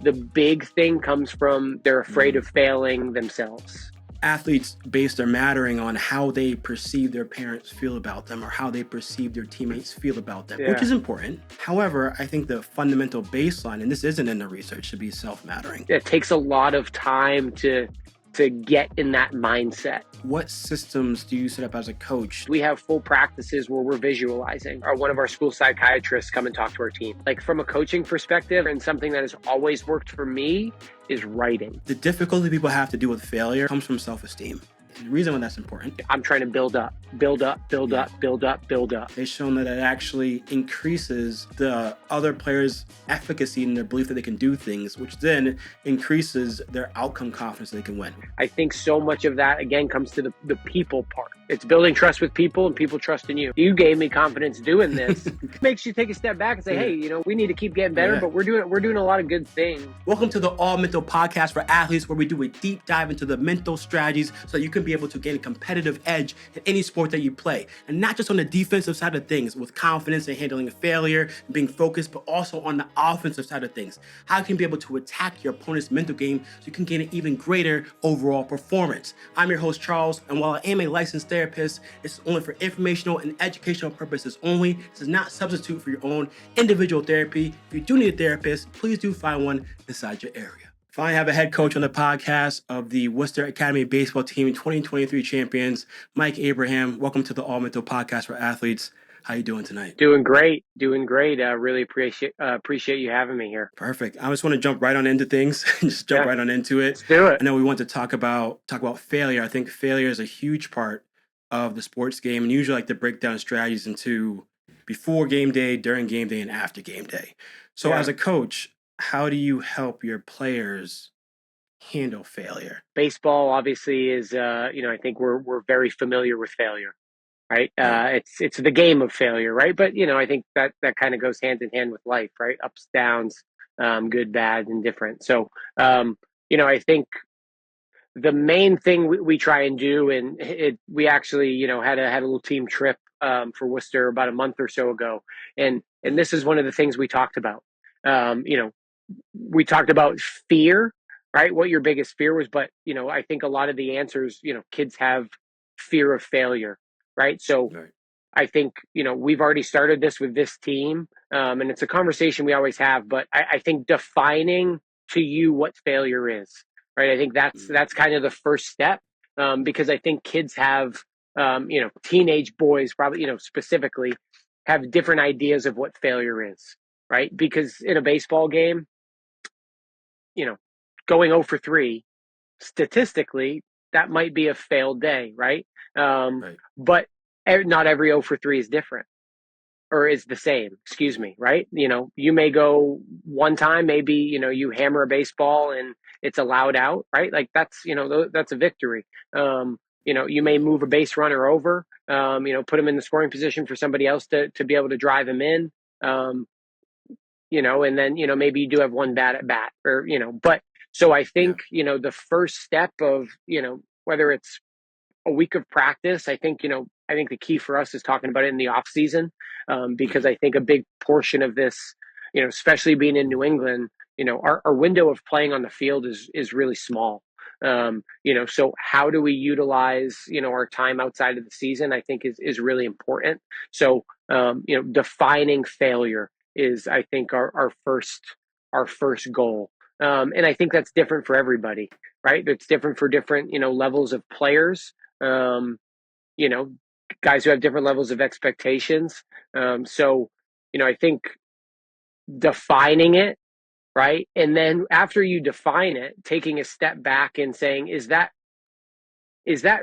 the big thing comes from they're afraid of failing themselves. Athletes base their mattering on how they perceive their parents feel about them or how they perceive their teammates feel about them, which is important. However, I think the fundamental baseline, and this isn't in the research, should be self-mattering. It takes a lot of time to get in that mindset. What systems do you set up as a coach? We have full practices where we're visualizing. One of our school psychiatrists come and talk to our team. Like from a coaching perspective, and something that has always worked for me is writing. The difficulty people have to do with failure comes from self-esteem. And the reason why that's important, I'm trying to build up. They've shown that it actually increases the other players' efficacy in their belief that they can do things, which then increases their outcome confidence that they can win. I think so much of that, again, comes to the people part. It's building trust with people and people trusting you. You gave me confidence doing this. It makes you take a step back and say, hey, we need to keep getting better, but we're doing a lot of good things. Welcome to the All Mental Podcast for athletes, where we do a deep dive into the mental strategies so that you can be able to gain a competitive edge in any sport that you play. And not just on the defensive side of things with confidence and handling failure and being focused, but also on the offensive side of things. How you can be able to attack your opponent's mental game so you can gain an even greater overall performance. I'm your host, Charles, and while I am a licensed therapist, it's only for informational and educational purposes only. This is not a substitute for your own individual therapy. If you do need a therapist, please do find one inside your area. Finally, have a head coach on the podcast of the Worcester Academy Baseball team 2023 champions, Mike Abraham. Welcome to the All Mental Podcast for athletes. How you doing tonight? Doing great. Really appreciate you having me here. Perfect. I just want to jump right on into things. Just jump right on into it. Let's do it. I know we want to talk about failure. I think failure is a huge part of the sports game, and usually like to break down strategies into before game day, during game day, and after game day. So as a coach, how do you help your players handle failure? Baseball obviously is, I think we're very familiar with failure, right? It's the game of failure, right? But, I think that kind of goes hand in hand with life, right? Ups, downs, good, bad, and different. So, I think the main thing we try and do, and we actually, had a little team trip for Worcester about a month or so ago. And this is one of the things we talked about. We talked about fear, right? What your biggest fear was. But, I think a lot of the answers, kids have fear of failure, right? So I think, we've already started this with this team, and it's a conversation we always have. But I think defining to you what failure is, right? I think that's kind of the first step, because I think kids have, teenage boys probably, specifically have different ideas of what failure is, right? Because in a baseball game, going 0 for 3, statistically, that might be a failed day, right? But not every 0 for 3 is different or is the same, excuse me, right? You may go one time, maybe, you hammer a baseball and it's allowed out, right? Like that's a victory. You may move a base runner over, put him in the scoring position for somebody else to be able to drive him in. And then, maybe you do have one bad at bat or, but so I think, the first step of, whether it's a week of practice, I think the key for us is talking about it in the off season, because I think a big portion of this, especially being in New England, our window of playing on the field is really small. So how do we utilize, our time outside of the season, I think is really important. So, defining failure is, I think, our first goal. And I think that's different for everybody, right? It's different for different, levels of players, guys who have different levels of expectations. So, I think defining it, right? And then after you define it, taking a step back and saying, is that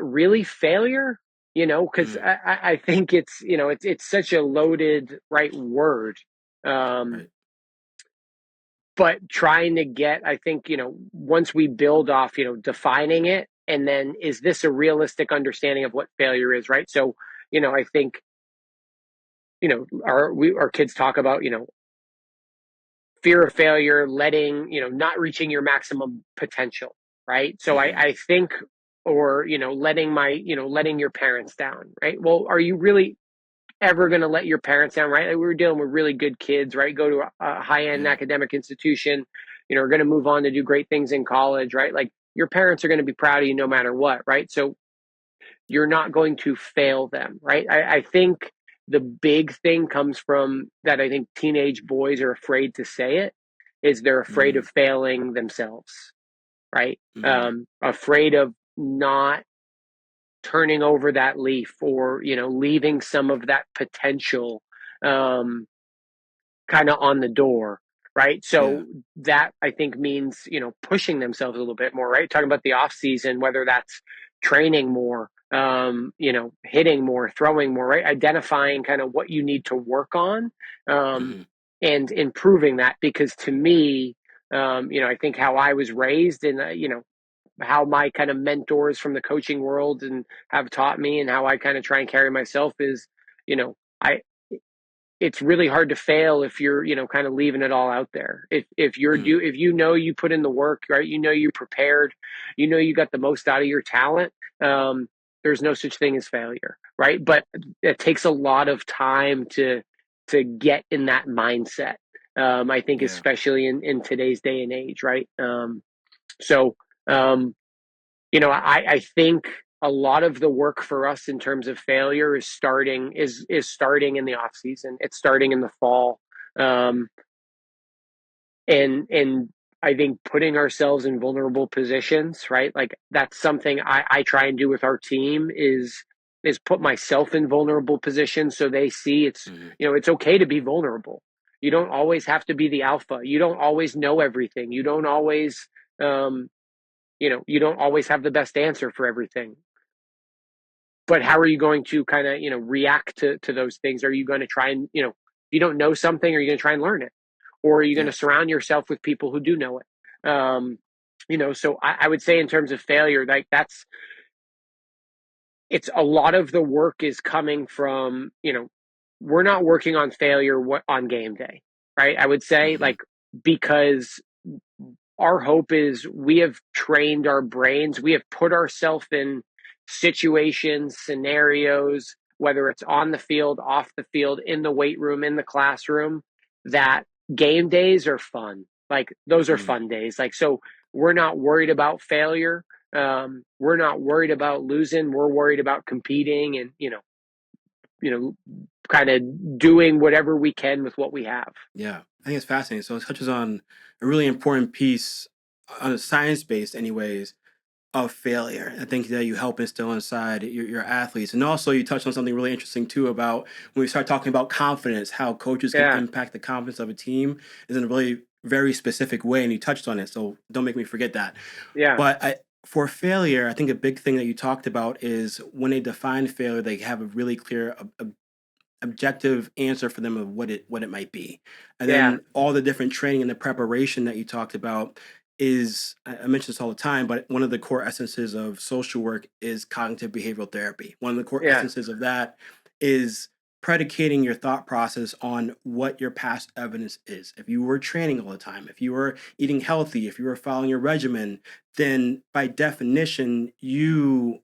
really failure? Because I think it's, it's such a loaded, right, word. But trying to get, I think, once we build off, defining it, and then is this a realistic understanding of what failure is, right? So, I think, our kids talk about, fear of failure, not reaching your maximum potential, right? So I think, or, letting your parents down, right? Well, are you really ever going to let your parents down, right? Like we were dealing with really good kids, right? Go to a high-end academic institution, are going to move on to do great things in college, right? Like your parents are going to be proud of you no matter what, right? So you're not going to fail them, right? I think the big thing comes from that. I think teenage boys are afraid to say it, is they're afraid Mm, of failing themselves, right? mm, Afraid of not turning over that leaf, or leaving some of that potential um, kind of on the door, right? yeah. So that I think means pushing themselves a little bit more, right? Talking about the off season, whether that's training more, hitting more, throwing more, right? Identifying kind of what you need to work on, um, Mm-hmm. and improving that. Because to me, I think how I was raised, and how my kind of mentors from the coaching world and have taught me, and how I kind of try and carry myself is, I it's really hard to fail if you're kind of leaving it all out there. Mm, If you put in the work, right, you prepared, you got the most out of your talent. um there's no such thing as failure, right? But it takes a lot of time to get in that mindset. I think yeah. especially in today's day and age, right? So um I think a lot of the work for us in terms of failure is starting in the off season. It's starting in the fall. Um, and I think putting ourselves in vulnerable positions, right? Like that's something I try and do with our team, is put myself in vulnerable positions so they see Mm, it's okay to be vulnerable. You don't always have to be the alpha. You don't always know everything. Um, you don't always have the best answer for everything. But how are you going to kind of react to those things? Are you going to try and if you don't know something, are you going to try and learn it, or are you going to yeah. surround yourself with people who do know it? So I would say in terms of failure, like that's it's a lot of the work is coming from we're not working on failure on game day, right? I would say, Mm-hmm. like, because our hope is we have trained our brains, we have put ourselves in situations, scenarios, whether it's on the field, off the field, in the weight room, in the classroom, that game days are fun. Like those are Mm, fun days. Like, so we're not worried about failure. We're not worried about losing. We're worried about competing, and you know, kind of doing whatever we can with what we have. yeah. I think it's fascinating. So it touches on a really important piece on a science based, anyways, of failure. I think that you help instill inside your athletes. And also, you touched on something really interesting, too, about when we start talking about confidence, how coaches can Yeah, impact the confidence of a team is in a really very specific way. And you touched on it. So don't make me forget that. yeah, But for failure, I think a big thing that you talked about is when they define failure, they have a really clear objective answer for them of what it might be. And yeah, then all the different training and the preparation that you talked about is, I mention this all the time, but one of the core essences of social work is cognitive behavioral therapy. One of the core yeah, essences of that is predicating your thought process on what your past evidence is. If you were training all the time, if you were eating healthy, if you were following your regimen, then by definition you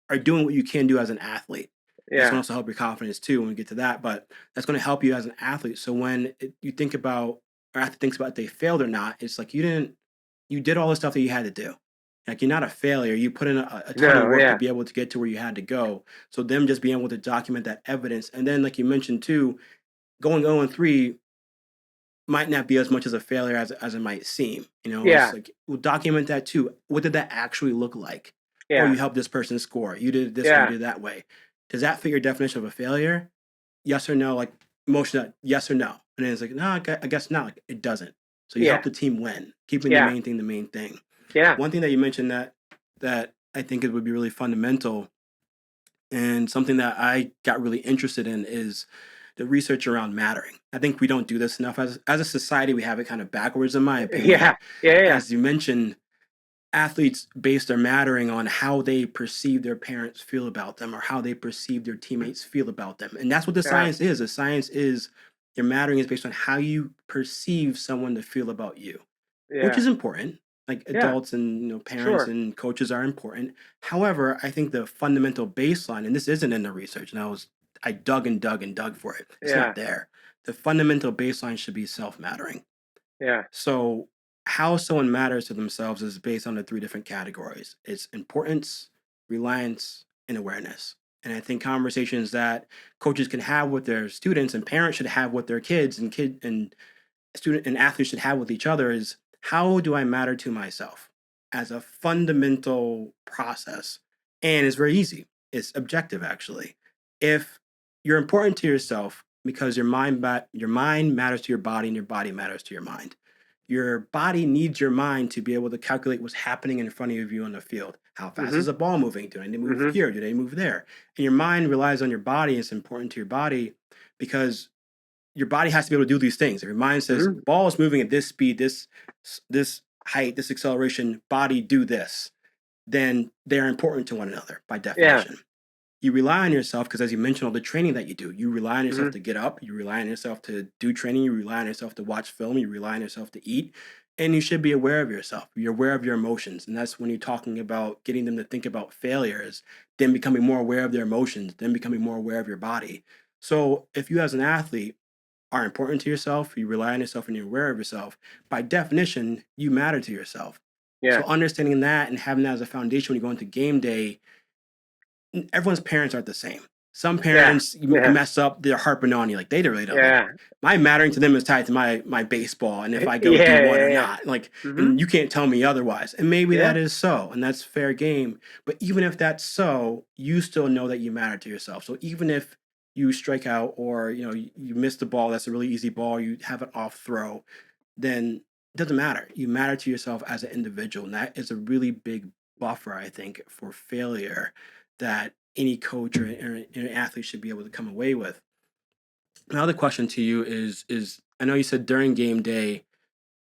are doing what you can do as an athlete. That's going to yeah, also help your confidence too when we get to that. But that's going to help you as an athlete. So when you think about, or athlete thinks about if they failed or not, it's like you did all the stuff that you had to do. Like you're not a failure. You put in a ton of no, work to yeah, be able to get to where you had to go. So them just being able to document that evidence, and then like you mentioned too, going 0-3 might not be as much as a failure as it might seem. It's yeah, like we'll document that too. What did that actually look like? Oh, yeah, you helped this person score. You did it this way. You yeah, did it that way. Does that fit your definition of a failure? Yes or no? Like emotional, yes or no? And then it's like, no, I guess not. Like it doesn't. So you help yeah, the team win, keeping yeah, the main thing. yeah, One thing that you mentioned that I think it would be really fundamental and something that I got really interested in is the research around mattering. I think we don't do this enough as a society. We have it kind of backwards, in my opinion. yeah, yeah, yeah, As you mentioned, athletes base their mattering on how they perceive their parents feel about them or how they perceive their teammates feel about them. And that's what the yeah, science is. The science is your mattering is based on how you perceive someone to feel about you, which yeah, is important. Like yeah, adults and parents sure, and coaches are important. However, I think the fundamental baseline, and this isn't in the research, and I dug and dug and dug for it. It's yeah, not there. The fundamental baseline should be self mattering. yeah, So how someone matters to themselves is based on the three different categories. It's importance, reliance, and awareness. And I think conversations that coaches can have with their students and parents should have with their kids and student and athletes should have with each other is, how do I matter to myself as a fundamental process? And it's very easy. It's objective actually. If you're important to yourself because your mind matters to your body and your body matters to your mind. Your body needs your mind to be able to calculate what's happening in front of you on the field. How fast is Mm-hmm. the ball moving? Do I need to move Mm-hmm. here? Do they move there? And your mind relies on your body. It's important to your body because your body has to be able to do these things. If your mind says Mm-hmm. ball is moving at this speed, this height, this acceleration, body do this, then they're important to one another by Yeah. definition. You rely on yourself because, as you mentioned, all the training that you do, you rely on yourself Mm-hmm. to get up, you rely on yourself to do training, you rely on yourself to watch film, you rely on yourself to eat, and you should be aware of yourself. You're aware of your emotions, and that's when you're talking about getting them to think about failures, then becoming more aware of their emotions, then becoming more aware of your body. So, if you as an athlete are important to yourself, you rely on yourself, and you're aware of yourself, by definition, you matter to yourself. Yeah. So understanding that and having that as a foundation when you go into game day, everyone's parents aren't the same. Some Yeah. parents, you Yeah. mess up, they're harping on you like they really don't like. Yeah. My mattering to them is tied to my baseball and if I go Yeah. D1 or Yeah. not. Like, Mm-hmm. and you can't tell me otherwise. And maybe Yeah. that is so, and that's fair game. But even if that's so, you still know that you matter to yourself. So even if you strike out or you miss the ball, that's a really easy ball, you have an off throw, then it doesn't matter. You matter to yourself as an individual. And that is a really big buffer, I think, for failure that any coach or an athlete should be able to come away with. Another question to you is I know you said during game day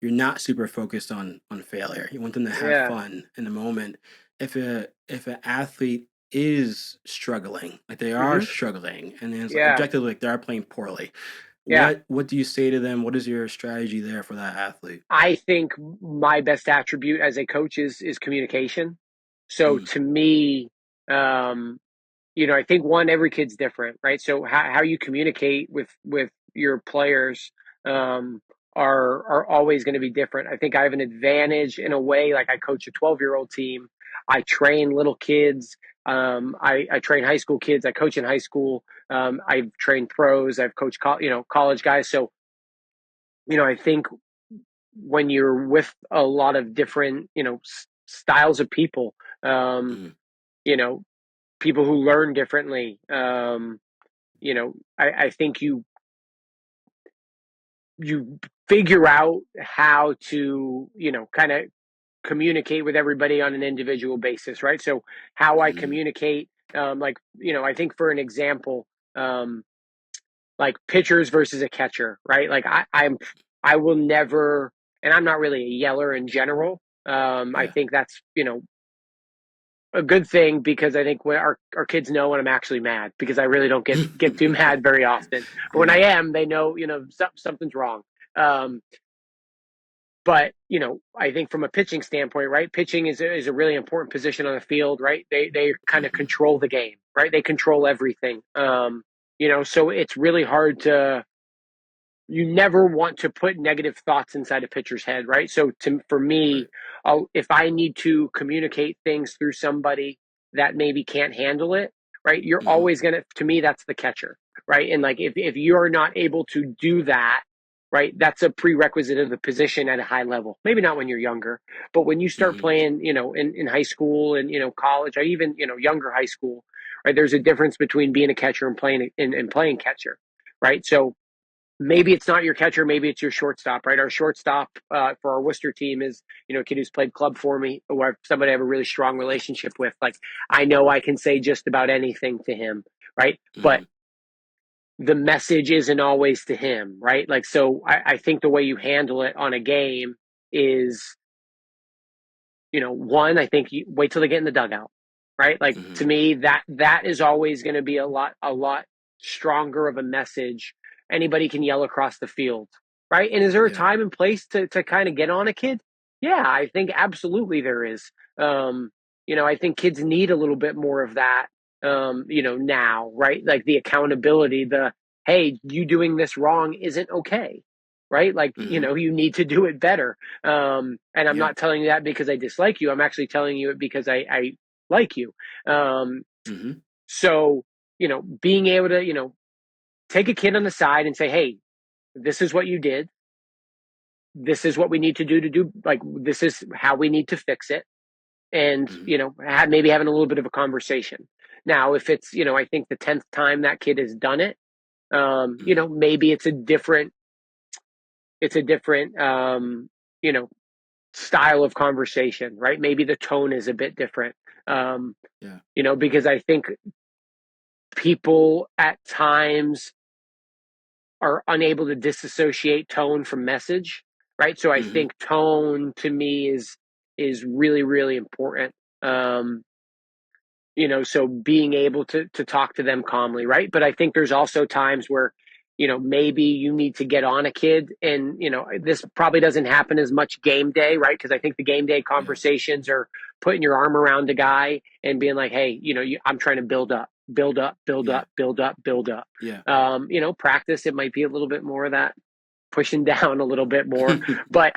you're not super focused on failure. You want them to have Yeah. fun in the moment. If an athlete is struggling, like they are Mm-hmm. struggling, and it's Yeah. objectively like they are playing poorly, Yeah. what do you say to them? What is your strategy there for that athlete? I think my best attribute as a coach is communication. So Mm, to me, um, I think one, every kid's different, right? So how you communicate with your players um, are always going to be different. I think I have an advantage in a way, like I coach a 12-year-old team. I train little kids. I train high school kids. I coach in high school. I've trained pros. I've coached college guys. So I think when you're with a lot of different styles of people, um, mm, you know people who learn differently. I think you figure out how to, kind of communicate with everybody on an individual basis, right? So how I mm, communicate, like, I think for an example, um, like pitchers versus a catcher, right? Like I will never, and I'm not really a yeller in general. I yeah. think that's, a good thing because I think when our kids know when I'm actually mad because I really don't get too mad very often. But when I Yeah. am, they know something's wrong. Um, but I think from a pitching standpoint, right? Pitching is a really important position on the field, right? They kind of Hmm. control the game, right? They control everything. So it's really hard to you never want to put negative thoughts inside a pitcher's head, right? So for me, Right. if I need to communicate things through somebody that maybe can't handle it, right? You're Hmm. always going to me, that's the catcher, right? And like if you're not able to do that, right, that's a prerequisite of the position at a high level. Maybe not when you're younger, but when you start Hmm. playing, in high school and, college, or even, younger high school, right? There's a difference between being a catcher and playing catcher, right? So maybe it's not your catcher, maybe it's your shortstop, right? Our shortstop for our Worcester team is, a kid who's played club for me, or somebody I have a really strong relationship with. Like, I know I can say just about anything to him, right? But Hmm. the message isn't always to him, right? Like, so I think the way you handle it on a game is, one, I think you wait till they get in the dugout, right? Like to Hmm. me, that is always going to be a lot stronger of a message. Anybody can yell across the field, right? And is there a Yeah. time and place to kind of get on a kid? Yeah, I think absolutely there is. I think kids need a little bit more of that. Now, right? Like the accountability, the hey, you doing this wrong isn't okay. right? Like, Mm-hmm. you need to do it better. And I'm Yeah. not telling you that because I dislike you. I'm actually telling you it because I like you. Um, Mm-hmm. so, being able to, take a kid on the side and say, hey, this is what you did. This is what we need to do, like, this is how we need to fix it. And, Mm-hmm. maybe having a little bit of a conversation. Now, if it's, I think the 10th time that kid has done it, Mm-hmm. maybe it's a different, you know, style of conversation, right? Maybe the tone is a bit different. Um, Yeah. because I think people at times are unable to disassociate tone from message, right? So I Mm-hmm. think tone to me is really, really important. Um, so being able to talk to them calmly, right? But I think there's also times where, maybe you need to get on a kid, and this probably doesn't happen as much game day, right? Because I think the game day Yeah. conversations are putting your arm around a guy and being like, hey, I'm trying to build up, build up, build Yeah. up, build up, build up. Yeah. Practice, it might be a little bit more of that, pushing down a little bit more. But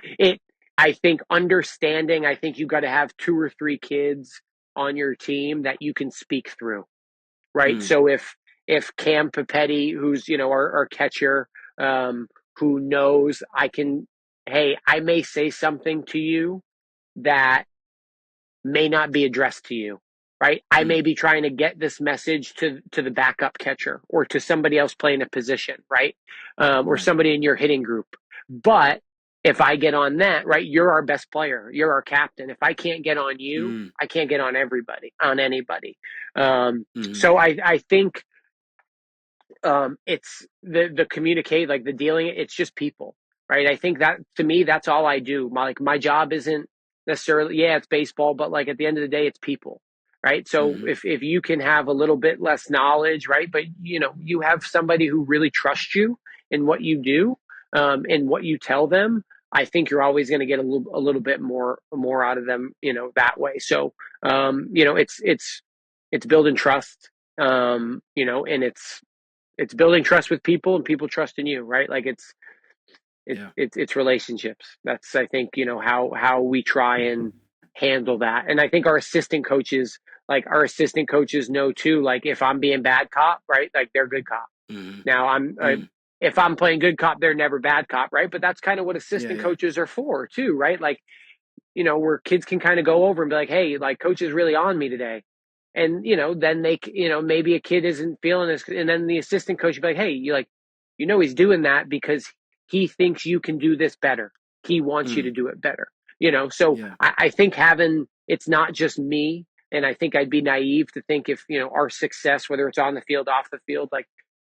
I think understanding, I think you got to have two or three kids on your team that you can speak through, right? Mm. So if Cam Papetti, who's our catcher, um, who knows hey, I may say something to you that may not be addressed to you, right? I may Mm. be trying to get this message to the backup catcher or to somebody else playing a position, right? Or Right. somebody in your hitting group. But if I get on that, right, you're our best player, you're our captain. If I can't get on you, Mm. I can't get on anybody. Um, Mm. so I think it's the communicate, like the dealing, it's just people, right? I think that, to me, that's all I do. My job isn't necessarily, yeah, it's baseball, but like at the end of the day, it's people, right? So Mm-hmm. if you can have a little bit less knowledge, right, but you have somebody who really trusts you in what you do, and what you tell them, I think you're always going to get a little bit more out of them, that way. So it's building trust, and it's building trust with people and people trust in you, right? Like Yeah. it's relationships. That's, I think, how we try and handle that. And I think our assistant coaches know too, like if I'm being bad cop, right, like they're good cop. Mm-hmm. Now Mm. if I'm playing good cop, they're never bad cop, right? But that's kind of what Yeah. assistant Yeah. coaches are for too, right? Like, where kids can kind of go over and be like, hey, like, coach is really on me today. And, then maybe a kid isn't feeling this. And then the assistant coach would be like, hey, he's doing that because he thinks you can do this better. He wants you to Mm. do it better. So Yeah. I think it's not just me. And I think I'd be naive to think if, our success, whether it's on the field, off the field, like,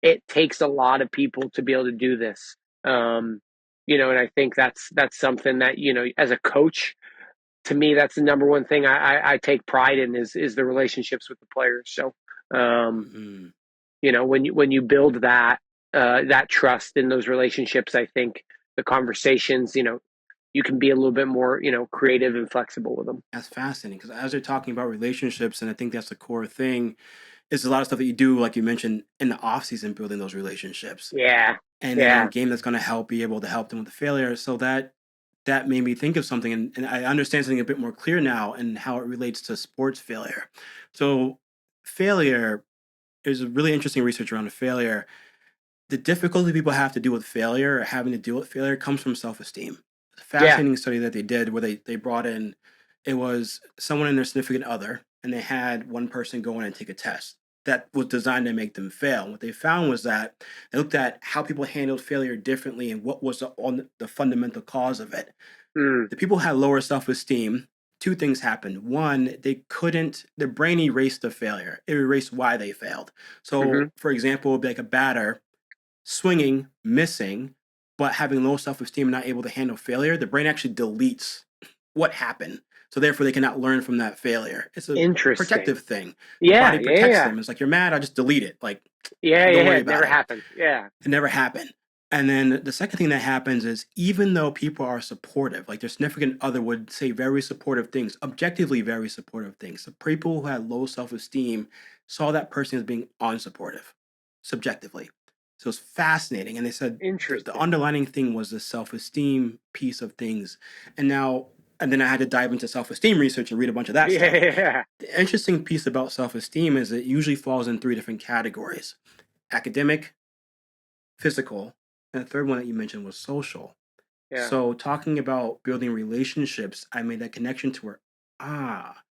it takes a lot of people to be able to do this. And I think that's something that, as a coach, to me, that's the number one thing I take pride in is the relationships with the players. So, um, Mm. when you build that trust in those relationships, I think the conversations, you can be a little bit more, creative and flexible with them. That's fascinating because as you're talking about relationships, and I think that's the core thing, is a lot of stuff that you do, like you mentioned, in the off season, building those relationships, Yeah, and then in yeah, game that's going to help be able to help them with the failure. So that made me think of something, and I understand something a bit more clear now and how it relates to sports failure. So failure is a really interesting research around failure. The difficulty people have to deal with failure or having to deal with failure comes from self-esteem. It's a yeah. fascinating study that they did where they brought in, it was someone and their significant other, and they had one person go in and take a test that was designed to make them fail. What they found was that they looked at how people handled failure differently and what was the fundamental cause of it. Mm, The people who had lower self-esteem, two things happened. One, their brain erased the failure. It erased why they failed. hmm. So, for example, it'd be like a batter swinging, missing, but having low self esteem and not able to handle failure, the brain actually deletes what happened. So therefore, they cannot learn from that failure. It's a Interesting. protective thing. The Yeah, body yeah, protects yeah, them. It's like you're mad, I'll just delete it. Like, yeah, don't yeah. worry It about never it. happened. Yeah. It never happened. And then the second thing that happens is even though people are supportive, like their significant other would say very supportive things, objectively very supportive things, the people who had low self esteem saw that person as being unsupportive, subjectively. So it's fascinating. And they said the Interesting. underlining thing was the self-esteem piece of things. And now, and then I had to dive into self-esteem research and read a bunch of that stuff. Yeah. The interesting piece about self-esteem is it usually falls in three different categories: academic, physical, and the third one that you mentioned was social. Yeah. So talking about building relationships, I made that connection to where, ah,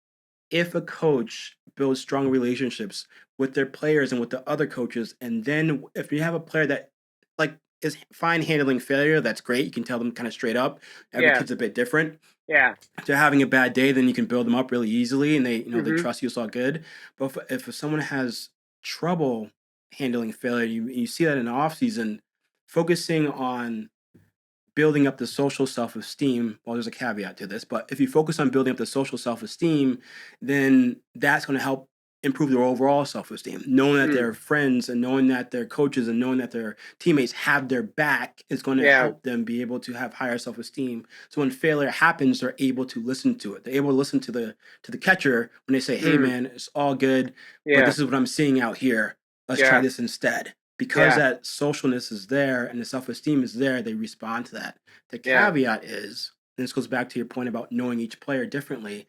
if a coach builds strong relationships with their players and with the other coaches, and then if you have a player that like is fine handling failure, that's great. You can tell them kind of straight up. Every Yeah. kid's a bit different. Yeah. If they're having a bad day, then you can build them up really easily, and they Hmm. trust you. It's all good. But if someone has trouble handling failure, you see that in the off season, focusing on building up the social self-esteem. Well, there's a caveat to this, but if you focus on building up the social self-esteem, then that's going to help improve their overall self-esteem. Knowing that Mm. their friends and knowing that their coaches and knowing that their teammates have their back is going to Yeah. help them be able to have higher self-esteem. So when failure happens, they're able to listen to it. They're able to listen to the catcher when they say, "Hey, Mm. man, it's all good, but Yeah. this is what I'm seeing out here. Let's try Yeah. this instead." Because Yeah. that socialness is there and the self-esteem is there, they respond to that. The Yeah. caveat is, and this goes back to your point about knowing each player differently,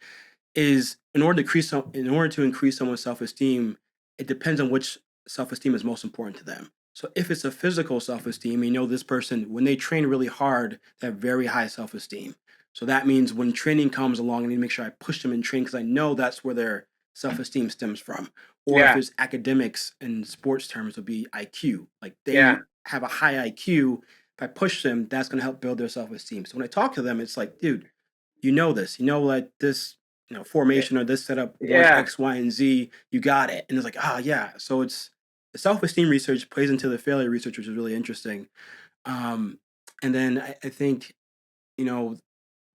is in order to increase someone's self-esteem, it depends on which self-esteem is most important to them. So if it's a physical self-esteem, you know this person, when they train really hard, they have very high self-esteem. So that means when training comes along, I need to make sure I push them in training because I know that's where their self-esteem stems from. Or if Yeah. it's academics in sports terms, would be IQ. Like Yeah. they have a high IQ. If I push them, that's going to help build their self-esteem. So when I talk to them, it's like, dude, you know this. You know, like this formation or this setup wants Yeah. X, Y, and Z, you got it. And it's like, ah, yeah. So it's the self-esteem research plays into the failure research, which is really interesting. Um, and then I think, you know,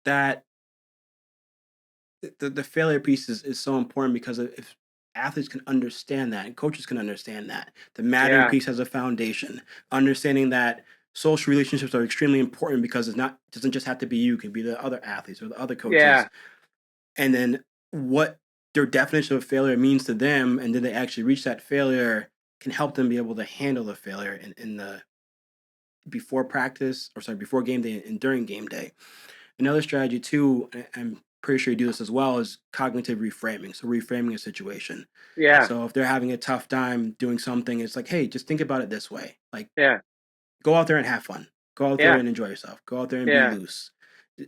that the failure piece is so important because if athletes can understand that and coaches can understand that, the mattering Yeah. piece has a foundation, understanding that social relationships are extremely important because it doesn't just have to be you, it can be the other athletes or the other coaches, Yeah. and then what their definition of failure means to them, and then they actually reach that failure can help them be able to handle the failure in the before practice or sorry before game day and during game day. Another strategy too, I'm pretty sure you do this as well, is cognitive reframing. So reframing a situation. Yeah. So if they're having a tough time doing something, it's like, hey, just think about it this way. Like Yeah. go out there and have fun. Go out there Yeah. and enjoy yourself. Go out there and be Yeah. loose.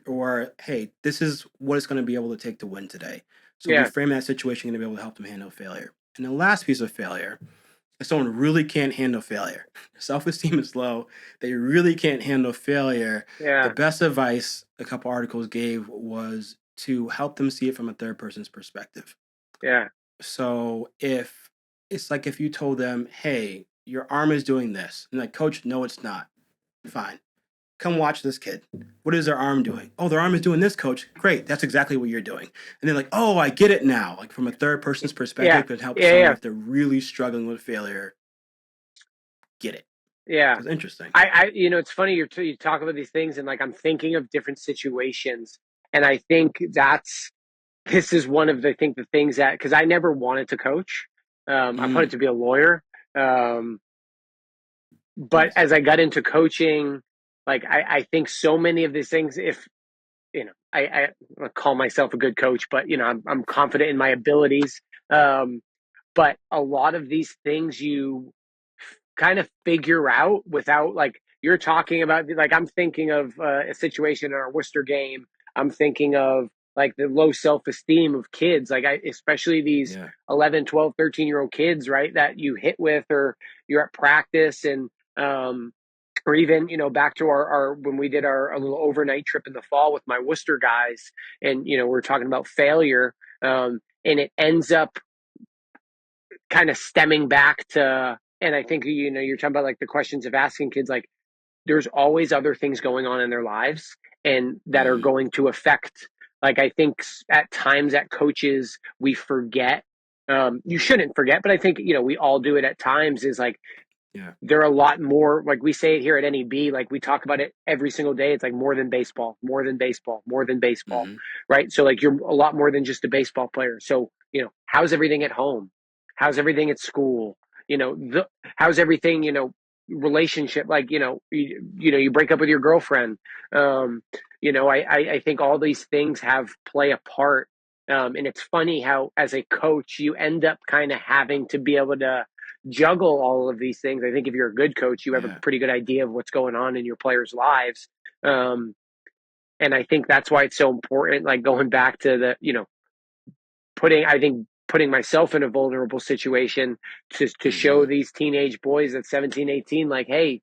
Or hey, this is what it's going to be able to take to win today. So Yeah. reframe that situation, going to be able to help them handle failure. And the last piece of failure, if someone really can't handle failure, self-esteem is low, they really can't handle failure, the Yeah. best advice a couple articles gave was to help them see it from a third person's perspective. Yeah. So if it's like if you told them, hey, your arm is doing this, and like, coach, no, it's not. Fine. Come watch this kid. What is their arm doing? Oh, their arm is doing this, coach. Great. That's exactly what you're doing. And they're like, oh, I get it now. Like from a third person's Yeah. perspective could help Yeah. someone Yeah. if they're really struggling with failure get it. Yeah. So it's interesting. It's funny you talk about these things, and like I'm thinking of different situations, and I think this is one of the things that because I never wanted to coach. I wanted Mm, to be a lawyer. Um, but nice. as I got into coaching, like I think so many of these things, if I call myself a good coach, but I'm confident in my abilities. Um, but a lot of these things you kind of figure out without like you're talking about like I'm thinking of a situation in our Worcester game. I'm thinking of like the low self-esteem of kids like especially these Yeah. 11, 12, 13-year-old kids, right, that you hit with or you're at practice and um or even back to our when we did our little overnight trip in the fall with my Worcester guys and we're talking about failure and it ends up kind of stemming back to and I think you're talking about like the questions of asking kids like there's always other things going on in their lives and that are Mm, going to affect like I think at times at coaches we forget you shouldn't forget but I think we all do it at times is like yeah. they're a lot more like we say it here at NEB like we talk about it every single day it's like more than baseball more than baseball more than baseball Hmm. right so like you're a lot more than just a baseball player so how's everything at home how's everything at school how's everything relationship, like, you break up with your girlfriend. Um, I think all these things have play a part. And it's funny how, as a coach, you end up kind of having to be able to juggle all of these things. I think if you're a good coach, you have a Yeah. pretty good idea of what's going on in your players' lives. Um, and I think that's why it's so important. Like, going back to putting myself in a vulnerable situation to show Mm-hmm. these teenage boys at 17, 18, like, hey,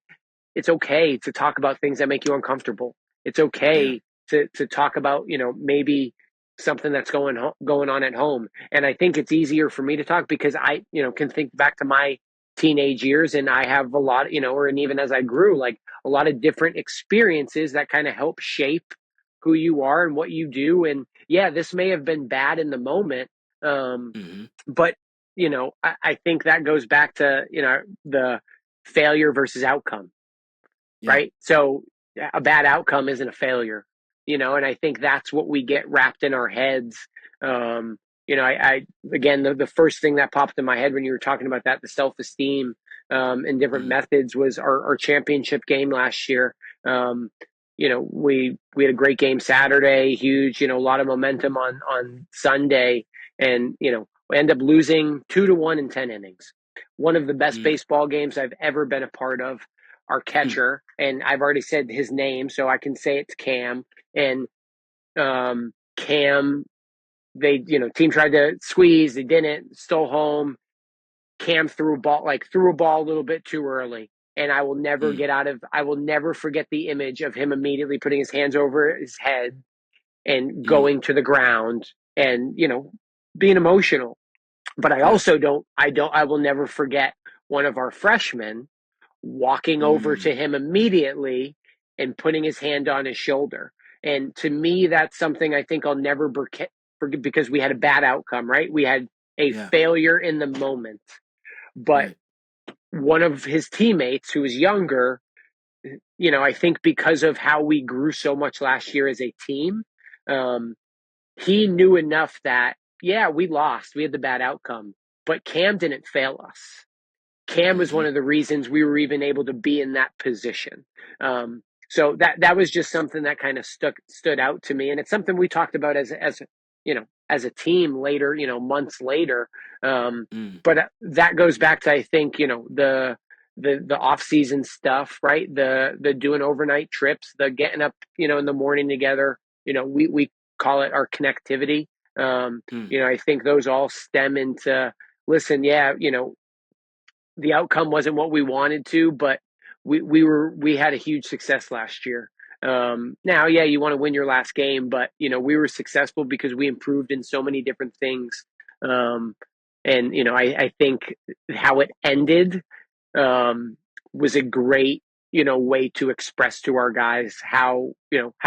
it's okay to talk about things that make you uncomfortable. It's Yeah. okay to talk about, maybe something that's going on at home. And I think it's easier for me to talk because I, can think back to my teenage years, and I have a lot, and even as I grew, like, a lot of different experiences that kind of help shape who you are and what you do. And yeah, this may have been bad in the moment, Mm-hmm. but I think that goes back to the failure versus outcome, Yeah. right? So a bad outcome isn't a failure, and I think that's what we get wrapped in our heads. I again, the first thing that popped in my head when you were talking about that, the self-esteem, and different Mm. methods, was our championship game last year. We had a great game Saturday, huge, a lot of momentum on Sunday, and we end up losing 2-1 in 10 innings. One of the best Mm. baseball games I've ever been a part of. Our catcher, and I've already said his name, so I can say it's Cam. And Cam, team tried to squeeze, they didn't, stole home. Cam threw a ball a little bit too early. And Mm. I will never forget the image of him immediately putting his hands over his head and Mm. going to the ground and, being emotional. But I Yeah. also I will never forget one of our freshmen walking over Mm. to him immediately and putting his hand on his shoulder. And to me, that's something I think I'll never forget, because we had a bad outcome, right? We had a Yeah. failure in the moment. But Right. one of his teammates, who was younger, I think because of how we grew so much last year as a team, um, he knew enough that, yeah, we lost. We had the bad outcome, but Cam didn't fail us. Cam was Mm-hmm. one of the reasons we were even able to be in that position. So that was just something that kind of stood out to me, and it's something we talked about as a team later, months later. Um, Mm. but that goes back to, I think, the off season stuff, right? The doing overnight trips, the getting up, in the morning together. We call it our connectivity. Mm. I think those all stem into, listen, yeah, the outcome wasn't what we wanted to, but we had a huge success last year. Now, yeah, you want to win your last game, but we were successful because we improved in so many different things. Um, and I think how it ended, um, was a great way to express to our guys how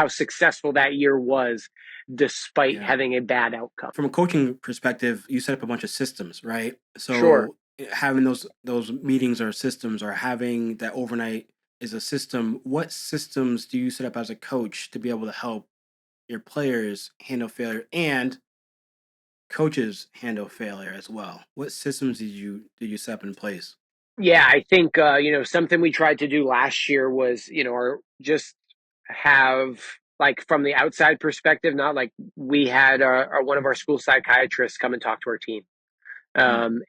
successful that year was, despite Yeah. having a bad outcome. From a coaching perspective, you set up a bunch of systems, right? Sure. So having those meetings or systems or having that overnight is a system. What systems do you set up as a coach to be able to help your players handle failure and coaches handle failure as well? What systems did you set up in place? Yeah, I think something we tried to do last year was, or just have, like, from the outside perspective, not like, we had one of our school psychiatrists come and talk to our team, Mm.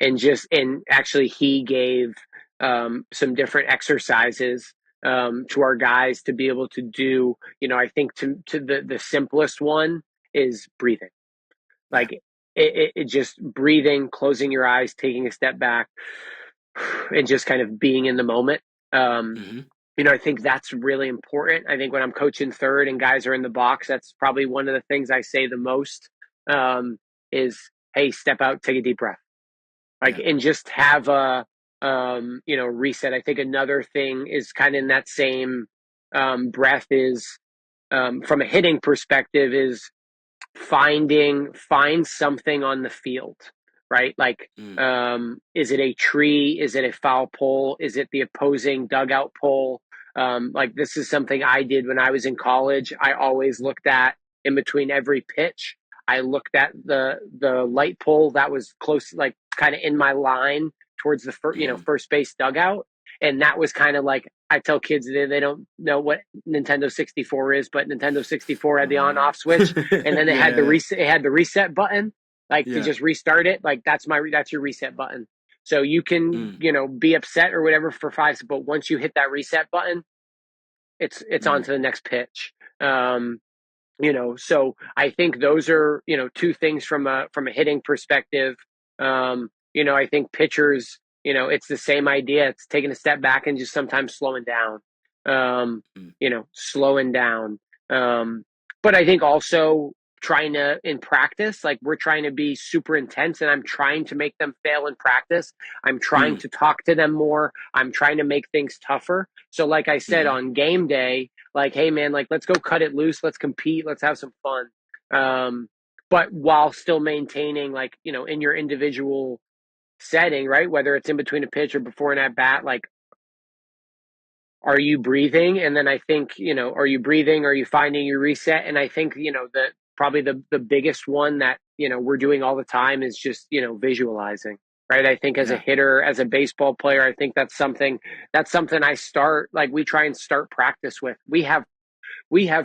and actually he gave some different exercises to our guys to be able to do. I think to the simplest one is breathing, Yeah. like, it just breathing, closing your eyes, taking a step back, and just kind of being in the moment. Um, Mm-hmm. I think that's really important. I think when I'm coaching third and guys are in the box, that's probably one of the things I say the most, um, is, hey, step out, take a deep breath, like, Yeah. and just have a, reset. I think another thing is kind of in that same breath is, from a hitting perspective, is find something on the field, right? Like, Mm. is it a tree, is it a foul pole, is it the opposing dugout pole? Like, this is something I did when I was in college. I always looked at, in between every pitch, I looked at the light pole that was close, like, kind of in my line towards the Mm. first base dugout, And that was kind of like, I tell kids they don't know what Nintendo 64 is, but Nintendo 64 had the Oh on man. off switch, and then Yeah. it had the reset button, like to Yeah. just restart it. Like that's your reset button. So you can, Mm, be upset or whatever for 5, but once you hit that reset button, it's on mm, to the next pitch. Um, so I think those are, two things from a hitting perspective. I think pitchers, it's the same idea. It's taking a step back and just sometimes slowing down. um, mm, Slowing down. um, but I think also trying to, in practice, like we're trying to be super intense, and I'm trying to make them fail in practice. I'm trying mm, to talk to them more. I'm trying to make things tougher. So like I said, mm, on game day, like, hey man, like let's go cut it loose, let's compete, let's have some fun. But while still maintaining, like, in your individual setting, right? Whether it's in between a pitch or before an at bat, like, are you breathing? And then I think, are you breathing? Are you finding your reset? And I think, the probably the biggest one that, we're doing all the time is just, visualizing. Right. I think as a yeah. hitter, as a baseball player, I think that's something I start, like we try and start practice with. We have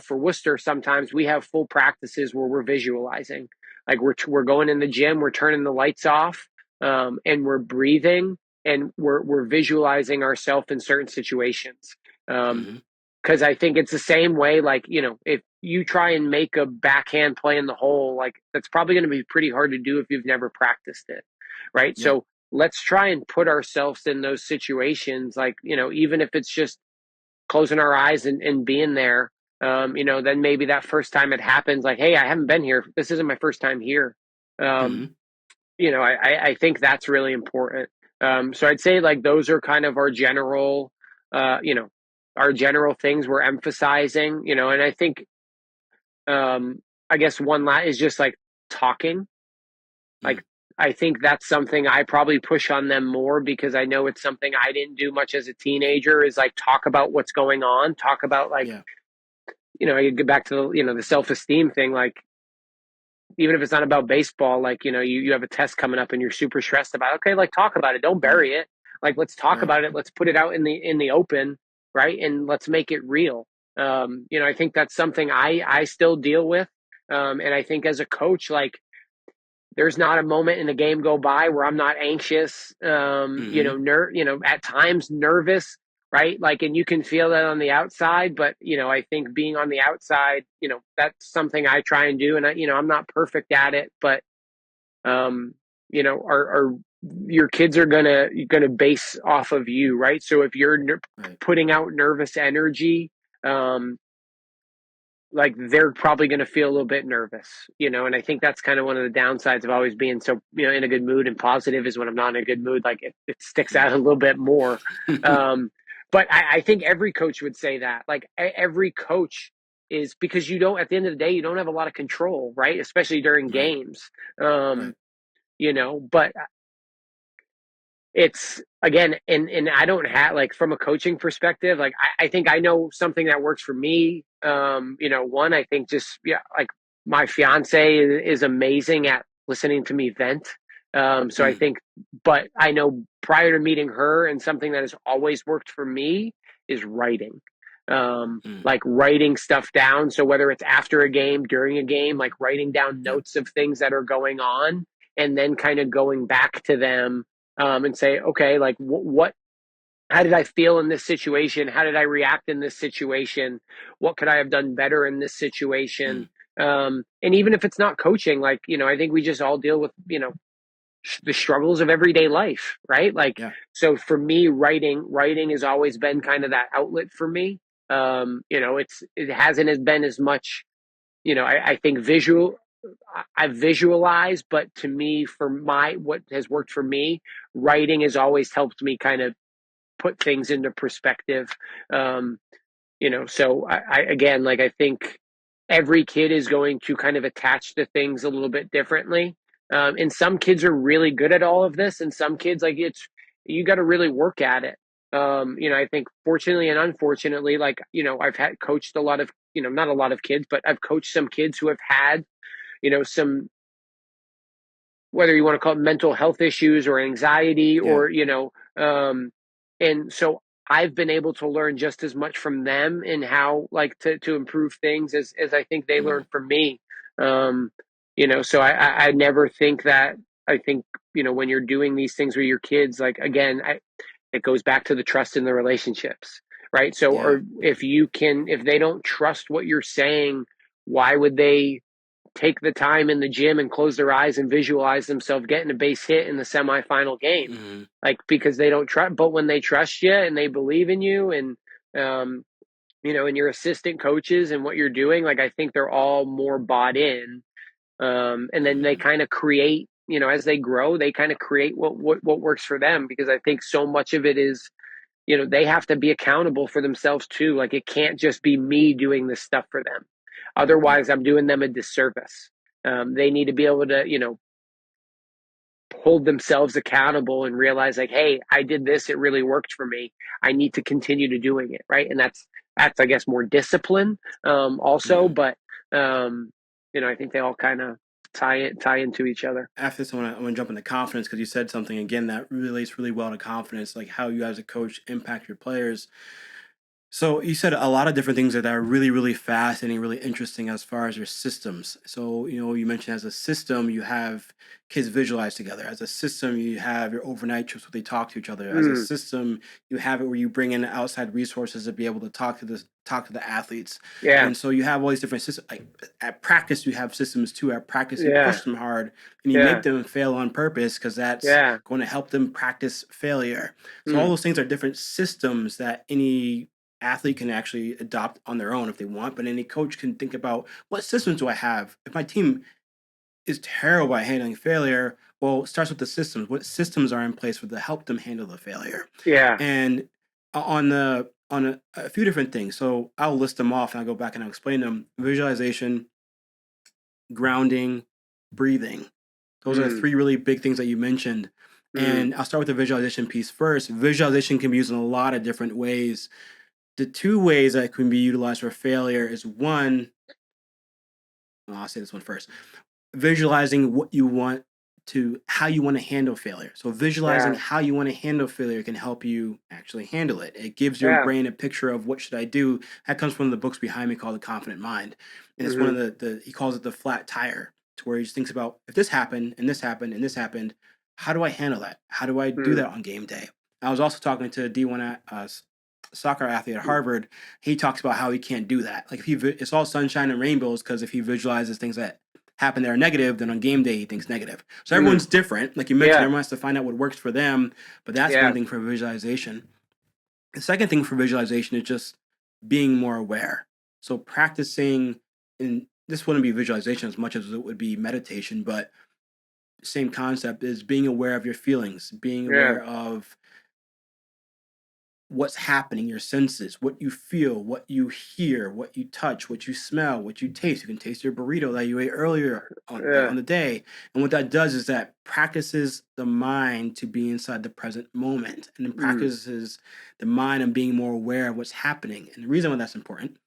for Worcester, sometimes we have full practices where we're visualizing. Like we're going in the gym, we're turning the lights off, and we're breathing, and we're visualizing ourselves in certain situations. Um, Mm-hmm. because I think it's the same way. Like, if you try and make a backhand play in the hole, like that's probably going to be pretty hard to do if you've never practiced it, right? Yeah. So let's try and put ourselves in those situations, like, even if it's just closing our eyes and being there. Then maybe that first time it happens, like, hey, I haven't been here. This isn't my first time here. Um, Mm-hmm. I think that's really important. So I'd say like those are kind of uh, you know, our general things we're emphasizing, and I think, I guess one lot is just like talking. Mm, Like, I think that's something I probably push on them more, because I know it's something I didn't do much as a teenager, is like talk about what's going on, talk about, like, yeah. I could get back to the self-esteem thing. Like, even if it's not about baseball, like, you have a test coming up and you're super stressed about it, okay, like talk about it. Don't Mm, bury it. Like, let's talk right. about it. Let's put it out in the open, right? And let's make it real. I think that's something I still deal with. And I think as a coach, like, there's not a moment in the game go by where I'm not anxious, Mm-hmm. at times nervous, right? Like, and you can feel that on the outside, but, I think being on the outside, that's something I try and do. And I'm not perfect at it, but, um, are your kids are gonna base off of you, right? So if you're Right. putting out nervous energy, um, like they're probably going to feel a little bit nervous, and I think that's kind of one of the downsides of always being so, in a good mood and positive, is when I'm not in a good mood, like it sticks out a little bit more. um but I think every coach would say that, like every coach is, because you don't, at the end of the day, you don't have a lot of control, right? Especially during Right. games. um Right. but it's, again, and I don't have, like, from a coaching perspective, like I think I know something that works for me. One, I think, just, yeah, like my fiance is amazing at listening to me vent. So I Mm, think, but I know prior to meeting her, and something that has always worked for me is writing. mm, Like writing stuff down. So whether it's after a game, during a game, like writing down yeah. notes of things that are going on, and then kind of going back to them, and say, okay, like how did I feel in this situation? How did I react in this situation? What could I have done better in this situation? Mm, And even if it's not coaching, like, I think we just all deal with, the struggles of everyday life, right? Like, yeah. so for me, writing has always been kind of that outlet for me. It hasn't as been as much, I think I visualize, but to me, for what has worked for me, writing has always helped me kind of put things into perspective. Um, so again, like, I think every kid is going to kind of attach to things a little bit differently. And some kids are really good at all of this, and some kids, like, you got to really work at it. I think, fortunately and unfortunately, like, I've had coached a lot of, not a lot of kids, but I've coached some kids who have had, some, whether you want to call it mental health issues or anxiety, Yeah. or, um, And so I've been able to learn just as much from them and how like to improve things as I think they Mm, learned from me. Um, so I never think that. I think, when you're doing these things with your kids, like again, it goes back to the trust in the relationships, right? So, yeah. or if they don't trust what you're saying, why would they take the time in the gym and close their eyes and visualize themselves getting a base hit in the semifinal game? Mm, Like, because they don't trust, but when they trust you and they believe in you and, and your assistant coaches and what you're doing, like, I think they're all more bought in. And then they mm, kind of create, as they grow, they kind of create what works for them, because I think so much of it is, they have to be accountable for themselves too. Like, it can't just be me doing this stuff for them. yeah. Otherwise, I'm doing them a disservice. They need to be able to, hold themselves accountable and realize, like, hey, I did this, it really worked for me, I need to continue to doing it, right? And that's I guess more discipline, also, Mm. but I think they all kind of tie into each other. After this, I want to jump into confidence because you said something again that relates really well to confidence, like how you as a coach impact your players. So you said a lot of different things that are really, really fascinating, really interesting as far as your systems. So, you mentioned as a system, you have kids visualize together. As a system, you have your overnight trips where they talk to each other. As a Mm, system, you have it where you bring in outside resources to be able to talk to the athletes. yeah, And so you have all these different systems. Like at practice, you have systems too. At practice, you yeah, push them hard and you make yeah, them fail on purpose because that's yeah. going to help them practice failure. So all Mm, those things are different systems that any athlete can actually adopt on their own if they want, but any coach can think about what systems do I have? If my team is terrible at handling failure, well, it starts with the systems. What systems are in place for to help them handle the failure? yeah, And on a few different things. So I'll list them off and I'll go back and I'll explain them. Visualization, grounding, breathing. Those are mm, three really big things that you mentioned. mm, And I'll start with the visualization piece first. Visualization can be used in a lot of different ways. The two ways that can be utilized for failure is one, well, I'll say this one first, visualizing how you want to handle failure. So visualizing yeah, how you want to handle failure can help you actually handle it. It gives your yeah, brain a picture of what should I do. That comes from the books behind me called The Confident Mind. And it's one mm-hmm, of the he calls it the flat tire, to where he just thinks about, if this happened and this happened and this happened, how do I handle that? How do I do mm, that on game day? I was also talking to a D1 soccer athlete at Harvard. He talks about how he can't do that. Like, it's all sunshine and rainbows, because if he visualizes things that happen that are negative, then on game day he thinks negative. So mm, everyone's different. Like you mentioned, yeah, everyone has to find out what works for them. But that's one yeah, thing for visualization. The second thing for visualization is just being more aware. So practicing, and this wouldn't be visualization as much as it would be meditation, but same concept is being aware of your feelings, being yeah, aware of what's happening, your senses, what you feel, what you hear, what you touch, what you smell, what you taste. You can taste your burrito that you ate earlier on the, yeah, on the day. And what that does is that practices the mind to be inside the present moment, and then mm, practices the mind on being more aware of what's happening. And the reason why that's important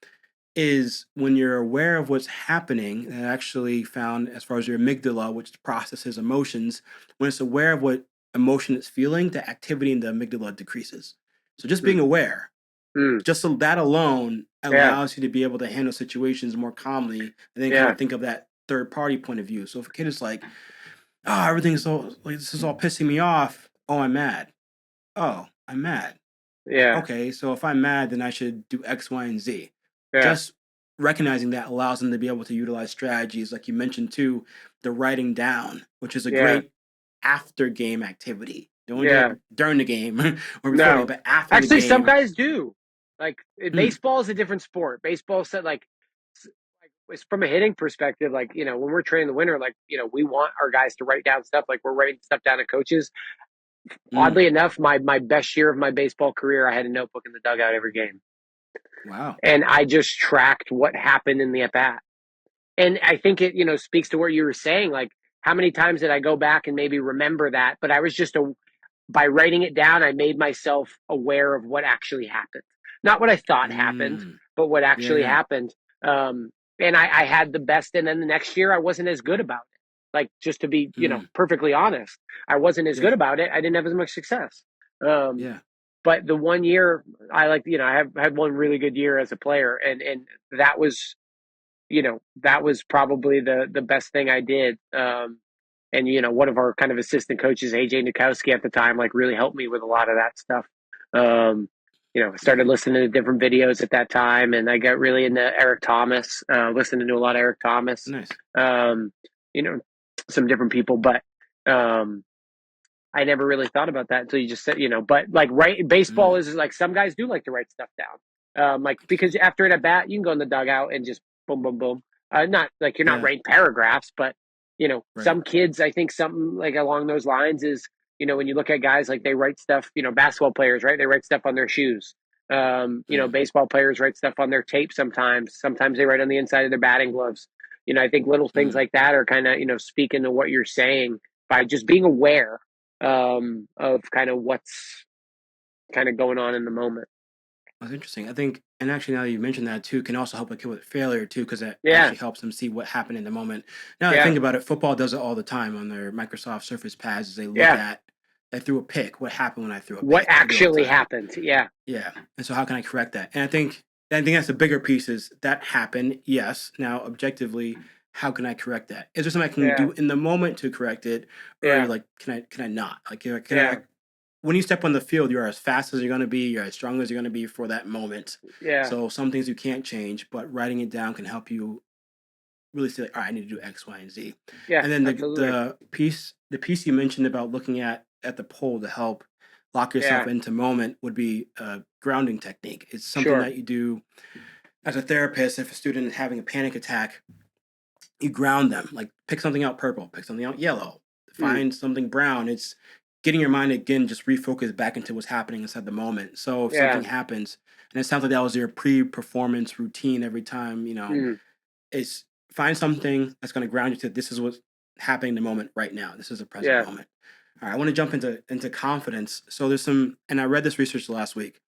is when you're aware of what's happening, and actually found as far as your amygdala, which processes emotions, when it's aware of what emotion it's feeling, the activity in the amygdala decreases. So just being mm, aware, mm, just so that alone yeah, allows you to be able to handle situations more calmly, and then kind yeah, of think of that third party point of view. So if a kid is like, oh, everything's so like, this is all pissing me off. Oh, I'm mad. Oh, I'm mad. yeah, Okay, so if I'm mad, then I should do X, Y, and Z. yeah, Just recognizing that allows them to be able to utilize strategies, like you mentioned too, the writing down, which is a yeah, great after game activity. Don't do yeah. it during the game or before the game, No, but after the actually, some game. guys do. Like, Mm, baseball is a different sport. Baseball said, like it's from a hitting perspective. Like, when we're training the winter, like, we want our guys to write down stuff. Like, we're writing stuff down to coaches. mm, Oddly enough, my best year of my baseball career, I had a notebook in the dugout every game, wow. and I just tracked what happened in the at bat. And I think it, speaks to what you were saying. Like, how many times did I go back and maybe remember that? But I was just by writing it down, I made myself aware of what actually happened. Not what I thought happened, Mm, but what yeah, actually yeah. happened. And I had the best. And then the next year, I wasn't as good about it. Like, just to be, Mm, perfectly honest, I wasn't as good yeah, about it. I didn't have as much success. Um, yeah. but the one year I like, I have had one really good year as a player, and that was, that was probably the best thing I did. And one of our kind of assistant coaches, AJ Nukowski at the time, like really helped me with a lot of that stuff. Um, I Yeah. started listening to different videos at that time, and I got really into Eric Thomas, listening to a lot of Eric Thomas, Nice. um, you know, some different people, but um, I never really thought about that until you just said, but like, baseball Mm. is like, some guys do like to write stuff down. Like, because after an at bat, you can go in the dugout and just boom, boom, boom. Not like you're not Yeah. writing paragraphs, but Right. some kids, I think something like along those lines is, when you look at guys, like they write stuff, basketball players, right? They write stuff on their shoes. Mm. Baseball players write stuff on their tape sometimes. Sometimes they write on the inside of their batting gloves. I think little things Mm. like that are kind of, speaking to what you're saying by just being aware of kind of what's kind of going on in the moment. That's interesting. I think, and actually, now that you mentioned that too, can also help a kid with failure too, because that Yeah, actually helps them see what happened in the moment. Now that I yeah, think about it, football does it all the time on their Microsoft Surface pads. As they look yeah. at, I threw a pick. What happened when I threw a What pick? They do it all the actually time. happened? Yeah, Yeah. And so, how can I correct that? And I think that's the bigger piece is that happened. Yes. Now, objectively, how can I correct that? Is there something I can yeah, do in the moment to correct it, or yeah, like can I not? Like, can yeah, I when you step on the field, you're as fast as you're going to be, you're as strong as you're going to be for that moment. yeah, So some things you can't change, but writing it down can help you really say, like, all right, I need to do X, Y, and Z. yeah. And then Absolutely. the piece you mentioned about looking at the pole to help lock yourself Yeah, into moment would be a grounding technique. It's something sure. that you do as a therapist. If a student is having a panic attack, you ground them. Like pick something out purple, pick something out yellow, Mm, find something brown. It's getting your mind again, just refocus back into what's happening inside the moment. So if yeah. something happens, and it sounds like that was your pre-performance routine every time, Mm, it's find something that's going to ground you to this is what's happening in the moment right now. This is a present yeah. moment. All right, I want to jump into confidence. So there's some, and I read this research last week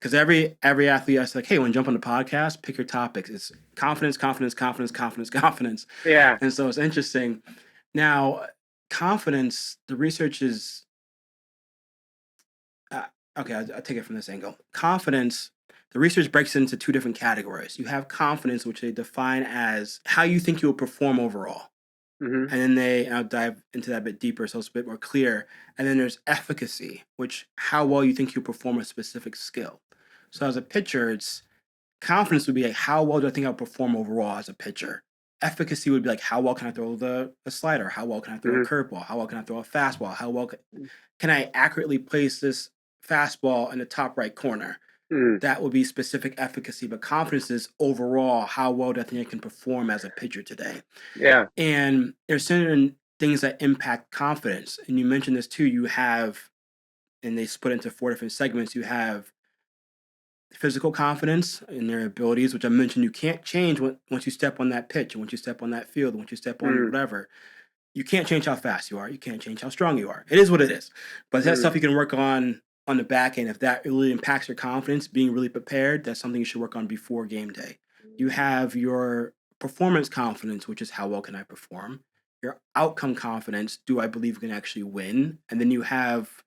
because every athlete I said, like, hey, when you jump on the podcast, pick your topics. It's confidence, confidence, confidence, confidence, confidence. Yeah. And so it's interesting. Now, confidence, the research is uh, okay. I'll take it from this angle. Confidence, the research breaks it into two different categories. You have confidence, which they define as how you think you will perform overall. Hmm. And then and I'll dive into that a bit deeper so it's a bit more clear. And then there's efficacy, which how well you think you perform a specific skill. So as a pitcher, it's confidence would be like how well do I think I'll perform overall as a pitcher. Efficacy would be like how well can I throw the slider? How well can I throw a Hmm. curveball? How well can I throw a fastball? How well can I accurately place this fastball in the top right corner? Mm, That would be specific efficacy, but confidence is overall how well do I think I can perform as a pitcher today. yeah. And there's certain things that impact confidence. And you mentioned this too. You have, and they split into four different segments. You have physical confidence in their abilities, which I mentioned you can't change once you step on that pitch, and once you step on that field, once you step on Mm, whatever. You can't change how fast you are. You can't change how strong you are. It is what it is. But that's mm, stuff you can work on the back end. If that really impacts your confidence, being really prepared, that's something you should work on before game day. You have your performance confidence, which is how well can I perform? Your outcome confidence, do I believe we can actually win? And then you have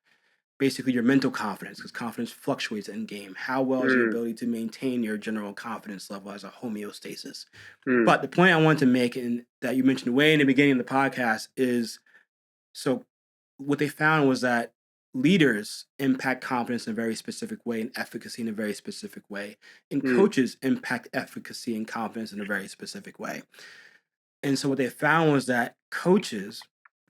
basically your mental confidence, because confidence fluctuates in game. How well is your mm, ability to maintain your general confidence level as a homeostasis? mm, But the point I wanted to make, and that you mentioned way in the beginning of the podcast, is so what they found was that leaders impact confidence in a very specific way and efficacy in a very specific way. And mm, coaches impact efficacy and confidence in a very specific way. And so what they found was that coaches,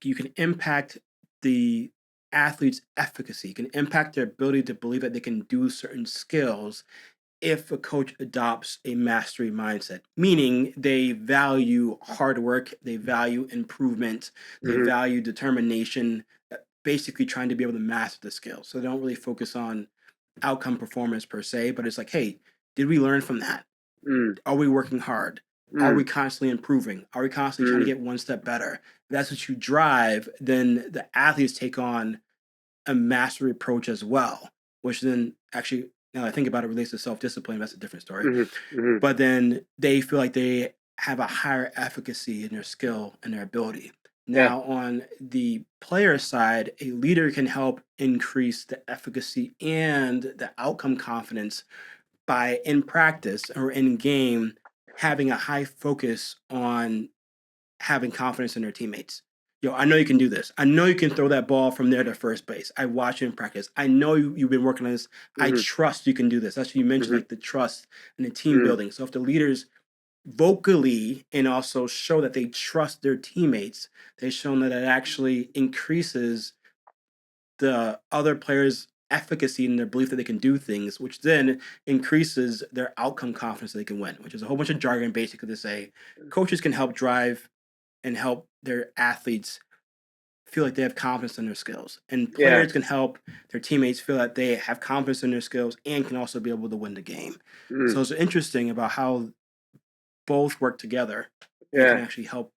you can impact the athlete's efficacy, you can impact their ability to believe that they can do certain skills if a coach adopts a mastery mindset, meaning they value hard work, they value improvement, they mm, value determination, basically trying to be able to master the skill. So they don't really focus on outcome performance per se, but it's like, hey, did we learn from that? mm, Are we working hard? Are we mm, constantly improving? Are we constantly trying to mm, get one step better? If that's what you drive, then the athletes take on a mastery approach as well, which then actually, now that I think about it, relates to self discipline. That's a different story. mm, mm, But then they feel like they have a higher efficacy in their skill and their ability. Yeah. Now, on the player side, a leader can help increase the efficacy and the outcome confidence by in practice or in game having a high focus on having confidence in their teammates. Yo, I know you can do this. I know you can throw that ball from there to first base. I watch you in practice. I know you've been working on this. I Mm-hmm. trust you can do this. That's what you mentioned, Mm-hmm. like the trust and the team building. So if the leaders vocally and also show that they trust their teammates, they've shown that it actually increases the other players' efficacy and their belief that they can do things, which then increases their outcome confidence that they can win, which is a whole bunch of jargon basically to say coaches can help drive and help their athletes feel like they have confidence in their skills. And Yeah. players can help their teammates feel that they have confidence in their skills and can also be able to win the game. Mm. So it's interesting about how both work together and can Yeah. actually help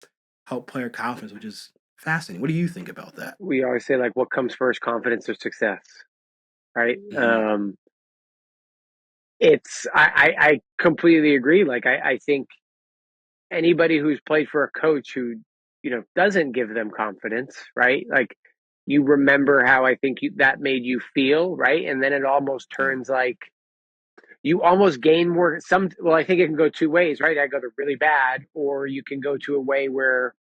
player confidence, which is fascinating. What do you think about that? We always say like, what comes first, confidence or success, right? Mm-hmm. I completely agree. Like, I think anybody who's played for a coach who, doesn't give them confidence, right? Like, you remember how I think that made you feel, right? And then it almost Yeah. turns like you almost gain more. Well, I think it can go two ways, right? I go to really bad, or you can go to a way where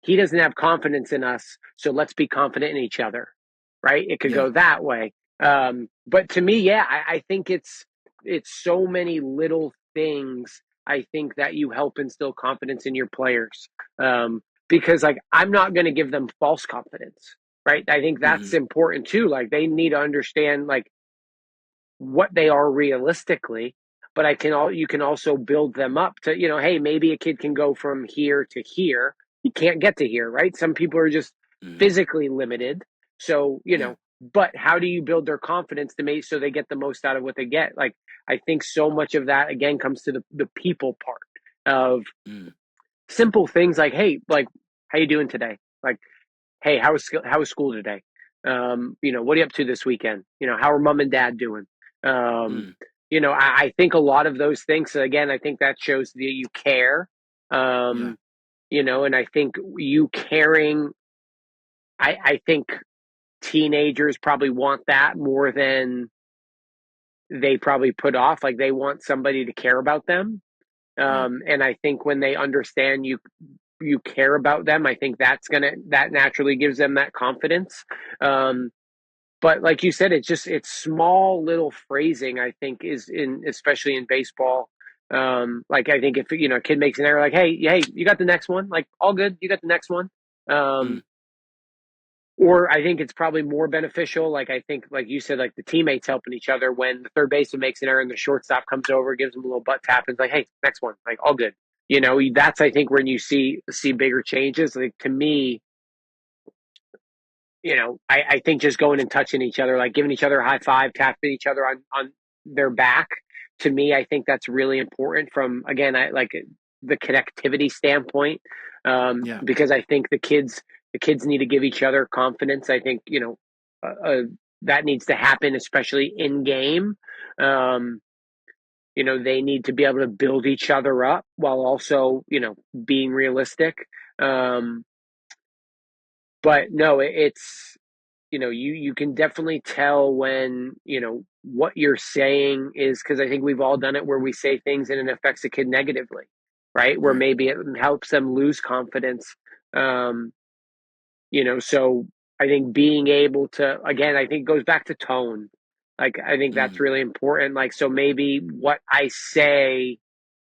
he doesn't have confidence in us, so let's be confident in each other, right? It could Yeah. go that way. But to me, yeah, I think it's so many little things. I think that you help instill confidence in your players, because like I'm not going to give them false confidence, right? I think that's Mm-hmm. important too. Like they need to understand like what they are realistically, but you can also build them up to, hey, maybe a kid can go from here to here. You can't get to here, right? Some people are just Mm-hmm. physically limited. So, Yeah. but how do you build their confidence to make so they get the most out of what they get? Like I think so much of that again comes to the people part of Mm-hmm. simple things like, hey, like how you doing today? Like, hey, how was school today? What are you up to this weekend? How are mom and dad doing? Um, Mm-hmm. I think a lot of those things. So again, I think that shows that you care. Yeah. Um, and I think you caring. I think teenagers probably want that more than they probably put off. Like they want somebody to care about them. Right. And I think when they understand you care about them, I think that naturally gives them that confidence. Um, But like you said, it's small little phrasing. I think is in especially in baseball. Like I think if a kid makes an error, like hey, you got the next one, like all good, you got the next one. Mm. Um, or I think it's probably more beneficial. Like I think, like you said, like the teammates helping each other when the third baseman makes an error and the shortstop comes over, gives them a little butt tap, and is like, hey, next one, like all good. That's I think when you see bigger changes. Like to me, I think just going and touching each other, like giving each other a high five, tapping each other on their back, to me, I think that's really important from, again, I like the connectivity standpoint, Yeah. because I think the kids need to give each other confidence. I think, that needs to happen, especially in game. Um, they need to be able to build each other up while also, being realistic. Um, but no, it's you can definitely tell when what you're saying is, because I think we've all done it where we say things and it affects a kid negatively, right? Where Right. maybe it helps them lose confidence. um so I think being able to, again, I think it goes back to tone. Like I think that's Mm. really important. Like so maybe what I say,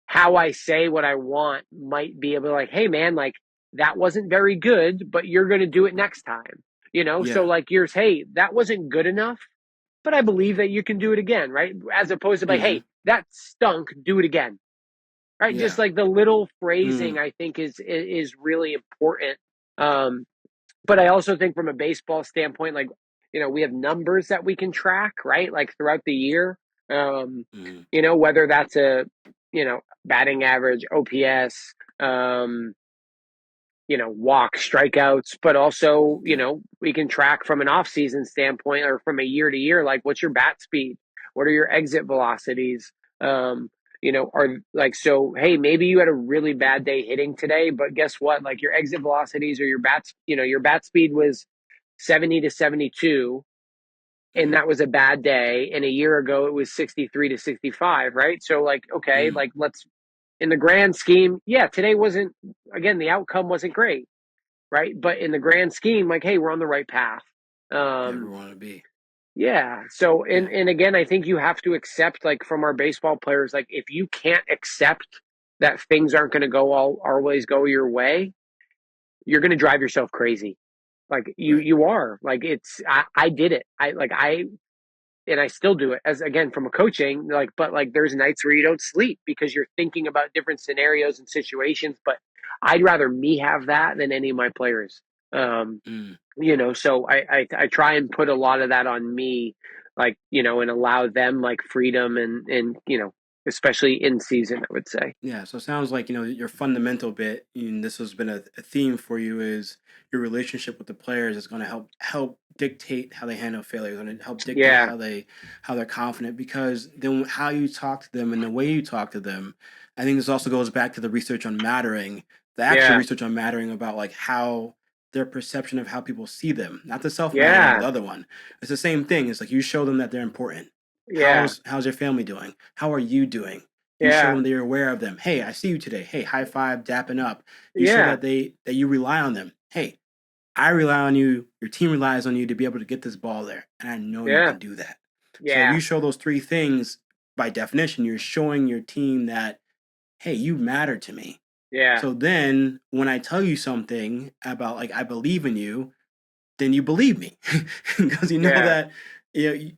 how I say what I want might be able to, like, hey man, like that wasn't very good, but you're going to do it next time. So Yeah. like yours, hey, that wasn't good enough, but I believe that you can do it again, right? As opposed to like, Mm-hmm. hey, that stunk, do it again, right? Just Yeah. like the little phrasing, Mm. I think is really important. But I also think from a baseball standpoint, like we have numbers that we can track, right? Like throughout the year, Mm-hmm. whether that's a batting average, OPS, walk, strikeouts, but also, Yeah. we can track from an off-season standpoint or from a year to year, like what's your bat speed? What are your exit velocities? are like, so, hey, maybe you had a really bad day hitting today, but guess what? Like your exit velocities or your bat speed was 70 to 72, and Mm-hmm. that was a bad day. And a year ago, it was 63 to 65, right? So, like, okay, Mm. like, in the grand scheme, yeah, today wasn't, again, the outcome wasn't great, right? But in the grand scheme, like, hey, we're on the right path. Yeah, we Um, want to be. yeah. So, Yeah, and again, I think you have to accept, like, from our baseball players, like, if you can't accept that things aren't going to go always go your way, you're going to drive yourself crazy. Like right. you are like, I did it. And I still do it as, again, from a coaching, like, but like there's nights where you don't sleep because you're thinking about different scenarios and situations. But I'd rather me have that than any of my players. Um, Mm. so I try and put a lot of that on me, like, and allow them like freedom and especially in season, I would say. Yeah, so it sounds like, your fundamental bit, and this has been a theme for you, is your relationship with the players is going to help dictate how they handle failures, and help dictate Yeah, how they're confident. Because then how you talk to them and the way you talk to them, I think this also goes back to the research on mattering, the actual yeah, research on mattering, about like how their perception of how people see them, not the self mattering, but yeah, the other one. It's the same thing. It's like you show them that they're important. yeah, How's your family doing? How are you doing? You show yeah, them that you're aware of them. Hey, I see you today. Hey, high five, dapping up. You show yeah, that you rely on them. Hey, I rely on you. Your team relies on you to be able to get this ball there, and I know you yeah, can do that. So if yeah, you show those three things, by definition, you're showing your team that, hey, you matter to me. yeah, So then when I tell you something about, like, I believe in you, then you believe me because you know yeah, that,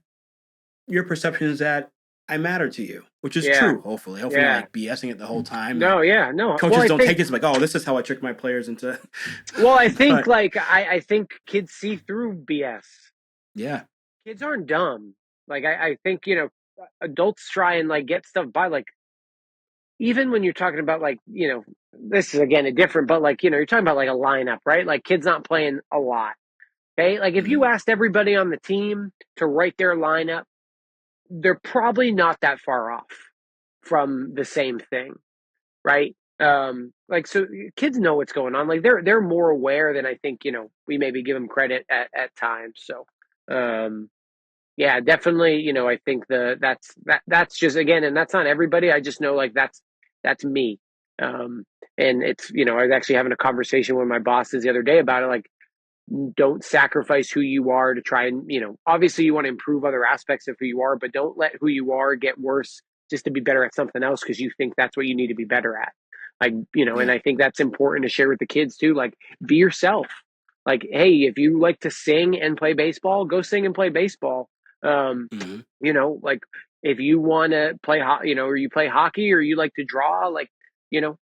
your perception is that I matter to you, which is yeah, true. Hopefully, you're yeah. not like BSing it the whole time. Like, No, yeah, no. Well, coaches I don't take think, this like, oh, this is how I trick my players into. I think, But like, I think kids see through BS. yeah. Kids aren't dumb. Like, I think, adults try and like get stuff by, like, even when you're talking about, like, this is again a different, but like, you're talking about like a lineup, right? Like kids not playing a lot. Okay. Like if you Mhm. asked everybody on the team to write their lineup, they're probably not that far off from the same thing, right? Like, so kids know what's going on. Like they're more aware than I think, we maybe give them credit at times. So, um, yeah, definitely. I think that's just, again, and that's not everybody. I just know, like, that's me. Um, and it's, I was actually having a conversation with my bosses the other day about it. Like, don't sacrifice who you are to try and, obviously you want to improve other aspects of who you are, but don't let who you are get worse just to be better at something else because you think that's what you need to be better at. Like, and Yeah. I think that's important to share with the kids too. Like, be yourself. Like, hey, if you like to sing and play baseball, go sing and play baseball. Um, Mhm. like, if you want to play, or you play hockey or you like to draw, like, you know,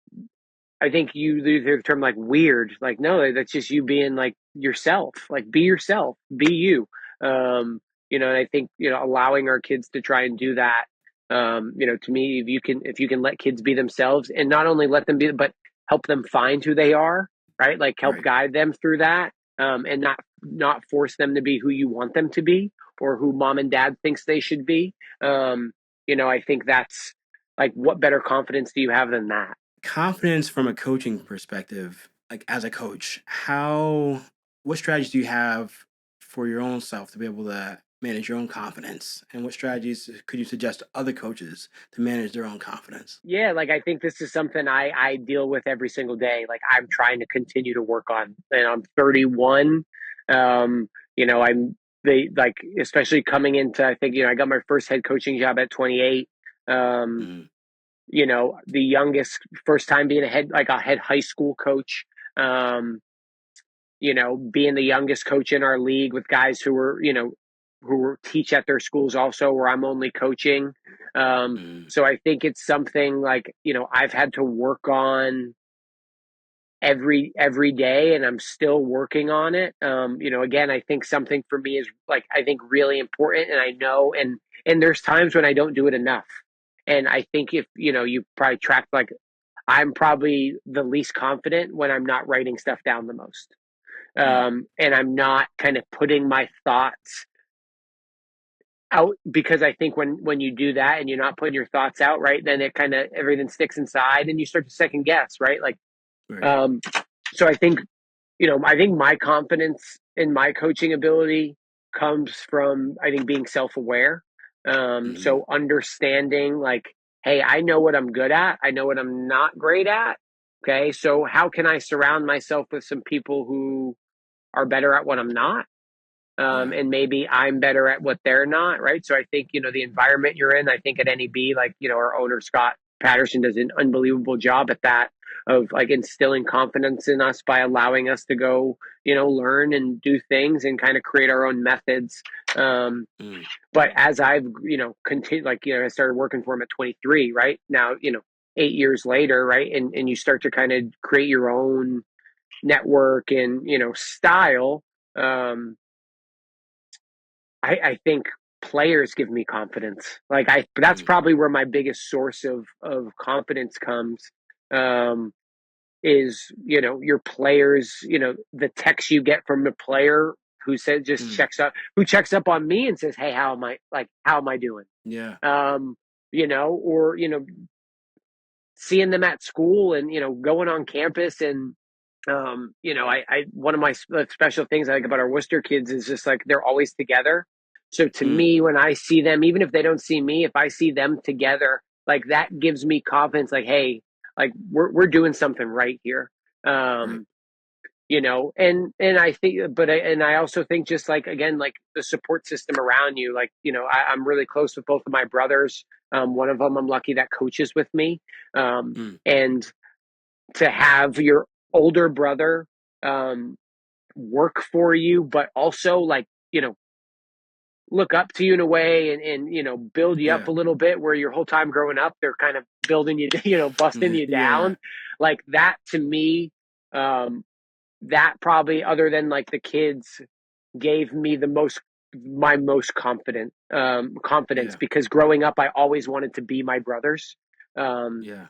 I think you use the term like weird. Like, no, that's just you being like yourself. Like, be yourself, be you. And I think, allowing our kids to try and do that. To me, if you can let kids be themselves, and not only let them be, but help them find who they are, right? Like, help Right. guide them through that, and not force them to be who you want them to be or who mom and dad thinks they should be. I think that's, like, what better confidence do you have than that? Confidence from a coaching perspective, like as a coach, what strategies do you have for your own self to be able to manage your own confidence? And what strategies could you suggest to other coaches to manage their own confidence? Yeah, like, I think this is something I deal with every single day. Like, I'm trying to continue to work on, and I'm 31. I'm they like, especially coming into, I think, I got my first head coaching job at 28. Um, Mhm. the youngest, first time being a head high school coach. Um, being the youngest coach in our league with guys who teach at their schools also, where I'm only coaching. Mhm. So I think it's something like, I've had to work on every day, and I'm still working on it. Again, I think something for me is, like, I think really important, and I know, and there's times when I don't do it enough. And I think if, you probably track, like, I'm probably the least confident when I'm not writing stuff down the most. Mm. And I'm not kind of putting my thoughts out, because I think when you do that and you're not putting your thoughts out, right, then it kind of everything sticks inside and you start to second guess, right? Like, Right. um, so I think my confidence in my coaching ability comes from, I think, being self aware. Mm-hmm. So understanding, like, hey, I know what I'm good at, I know what I'm not great at. Okay, so how can I surround myself with some people who are better at what I'm not? Yeah. And maybe I'm better at what they're not, right? So I think, the environment you're in, I think at NEB, like, our owner, Scott Patterson, does an unbelievable job at that, of like instilling confidence in us by allowing us to go, learn and do things and kind of create our own methods. Um, Mm. but as I've, continued, like, I started working for him at 23, right? Now, 8 years later, right? And you start to kind of create your own network and, style. Um, I think players give me confidence. Like, that's Mm. probably where my biggest source of confidence comes. Um, is, your players, the text you get from the player who says, just Mm. checks up on me and says, hey, how am I doing? Yeah. Um, or, seeing them at school and, going on campus and, one of my special things I like about our Worcester kids is just like they're always together. So to Mm. me, when I see them, even if they don't see me, if I see them together, like that gives me confidence. Like, hey, like we're doing something right here. Right. Um, and I think, and I also think, just like, again, like the support system around you, like, I'm really close with both of my brothers. One of them, I'm lucky that coaches with me. Mm. And to have your older brother, um, work for you, but also, like, look up to you in a way, and build you up Yeah. a little bit, where your whole time growing up, they're kind of building you, busting you Yeah. down. Like that to me, um, that probably, other than like the kids, gave me my most confidence, Yeah. because growing up, I always wanted to be my brothers. Um, Yeah.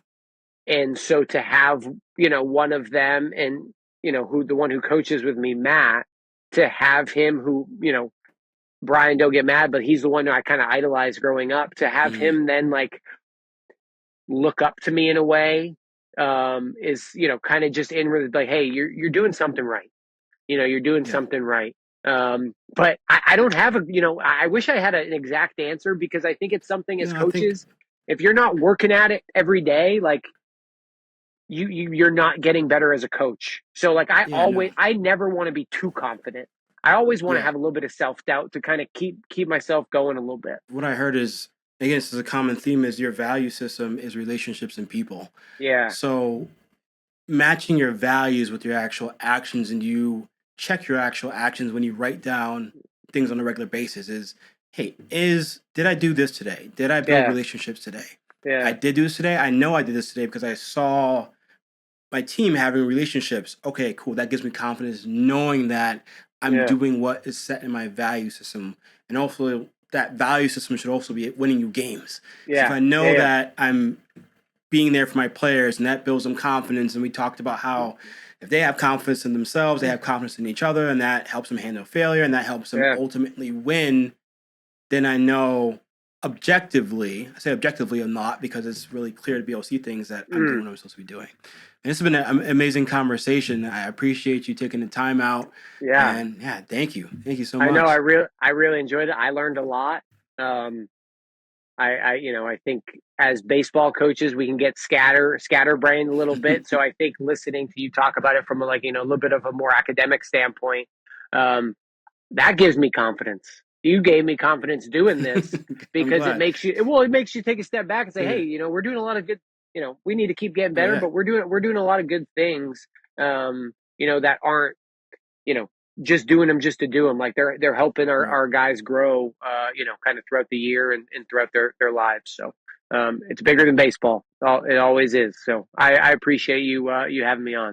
and so to have, one of them, and, who the one who coaches with me, Matt, to have him, who, Brian, don't get mad, but he's the one who I kind of idolized growing up, to have Mm. him then, like, look up to me in a way, is, kind of just in, like, hey, you're doing something right. You're doing Yeah. something right. But I don't have I wish I had an exact answer, because I think it's something, as I think, coaches, if you're not working at it every day, like, you're not getting better as a coach. So, like, yeah, no. I never want to be too confident. I always want to Yeah. have a little bit of self-doubt to kind of keep myself going a little bit. What I heard is, again, this is a common theme, is your value system is relationships and people. Yeah. So matching your values with your actual actions, and you check your actual actions when you write down things on a regular basis, is, hey, did I do this today? Did I build Yeah. relationships today? I Yeah. did do this today. I know I did this today because I saw my team having relationships. Okay, cool. That gives me confidence knowing that I'm Yeah. doing what is set in my value system. And also, that value system should also be winning you games. So if Yeah. I Yeah. know Yeah. that I'm being there for my players, and that builds them confidence, and we talked about how if they have confidence in themselves, they have confidence in each other, and that helps them handle failure, and that helps them Yeah. ultimately win, then I know objectively, I say objectively a lot because it's really clear to be able to see things, that I'm doing Mm. what I'm supposed to be doing. And this has been an amazing conversation. I appreciate you taking the time out. Yeah. And yeah, thank you. Thank you so I know. much. I really enjoyed it. I learned a lot. Um, I think as baseball coaches, we can get scatterbrained a little bit. So I think listening to you talk about it from a, like, a little bit of a more academic standpoint, um, that gives me confidence. You gave me confidence doing this, I'm because glad. it makes you take a step back and say, Yeah. hey, we're doing a lot of good, we need to keep getting Oh, better, yeah. but we're doing a lot of good things, that aren't, you know, just doing them just to do them. Like, they're helping Right. our guys grow, kind of throughout the year, and throughout their lives. So, it's bigger than baseball. It always is. So I appreciate you having me on.